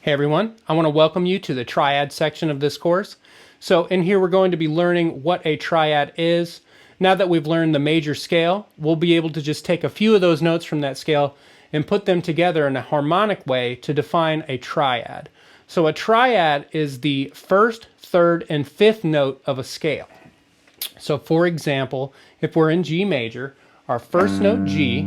Hey everyone, I want to welcome you to the triad section of this course. So in here we're going to be learning what a triad is. Now that we've learned the major scale, we'll be able to just take a few of those notes from that scale and put them together in a harmonic way to define a triad. So a triad is the first, third, and fifth note of a scale. So for example, if we're in G major, our first note G,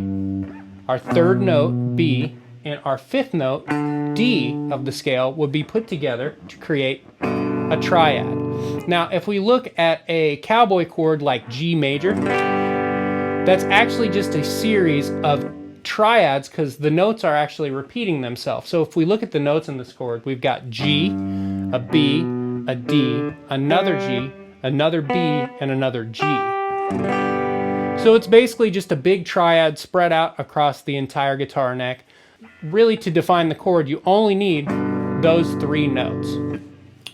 our third note B, and our fifth note D of the scale would be put together to create a triad. Now, if we look at a cowboy chord like G major, that's actually just a series of triads because the notes are actually repeating themselves. So if we look at the notes in this chord, we've got G, a B, a D, another G, another B, and another G. So it's basically just a big triad spread out across the entire guitar neck. Really, to define the chord, you only need those three notes.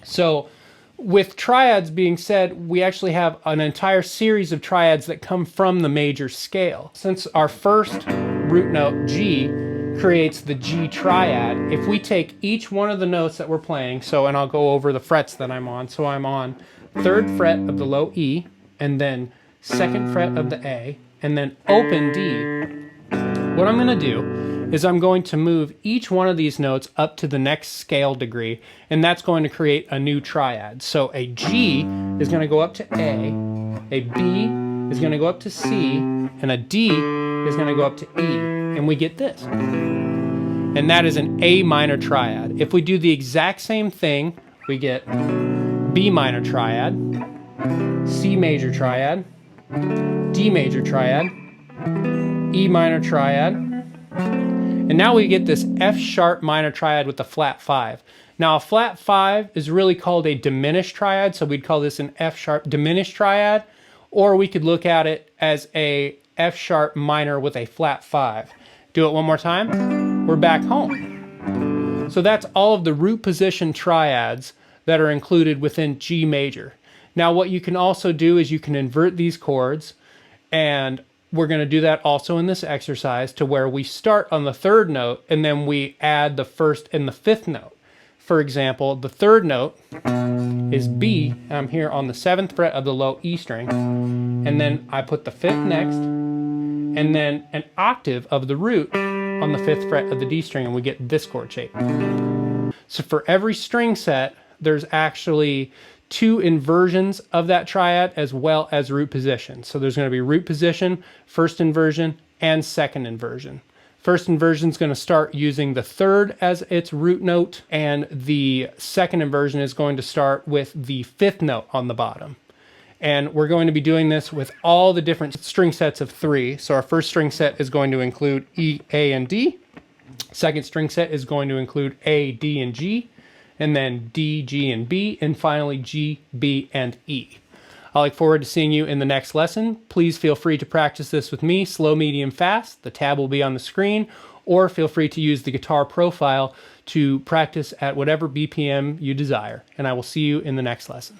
So with triads being said, we actually have an entire series of triads that come from the major scale. Since our first root note, G, creates the G triad, if we take each one of the notes that we're playing, and I'll go over the frets that I'm on. So I'm on 3rd fret of the low E, and then 2nd fret of the A, and then open D. What I'm going to do is I'm going to move each one of these notes up to the next scale degree, and that's going to create a new triad. So a G is going to go up to A B is going to go up to C, and a D is going to go up to E, and we get this. And that is an A minor triad. If we do the exact same thing, we get B minor triad, C major triad, D major triad, E minor triad, and now we get this F sharp minor triad with the flat 5. Now a flat 5 is really called a diminished triad, so we'd call this an F sharp diminished triad, or we could look at it as a F sharp minor with a flat 5. Do it one more time. We're back home. So that's all of the root position triads that are included within G major. Now what you can also do is you can invert these chords, and we're going to do that also in this exercise, to where we start on the 3rd note and then we add the 1st and the 5th note. For example, the 3rd note is B, and I'm here on the 7th fret of the low E string, and then I put the 5th next, and then an octave of the root on the 5th fret of the D string, and we get this chord shape. So for every string set, there's actually 2 inversions of that triad as well as root position. So there's going to be root position, first inversion, and second inversion. First inversion is going to start using the 3rd as its root note, and the second inversion is going to start with the 5th note on the bottom. And we're going to be doing this with all the different string sets of 3. So our first string set is going to include E, A, and D. Second string set is going to include A, D, and G. And then D, G, and B, and finally G, B, and E. I look forward to seeing you in the next lesson. Please feel free to practice this with me, slow, medium, fast. The tab will be on the screen, or feel free to use the guitar profile to practice at whatever BPM you desire. And I will see you in the next lesson.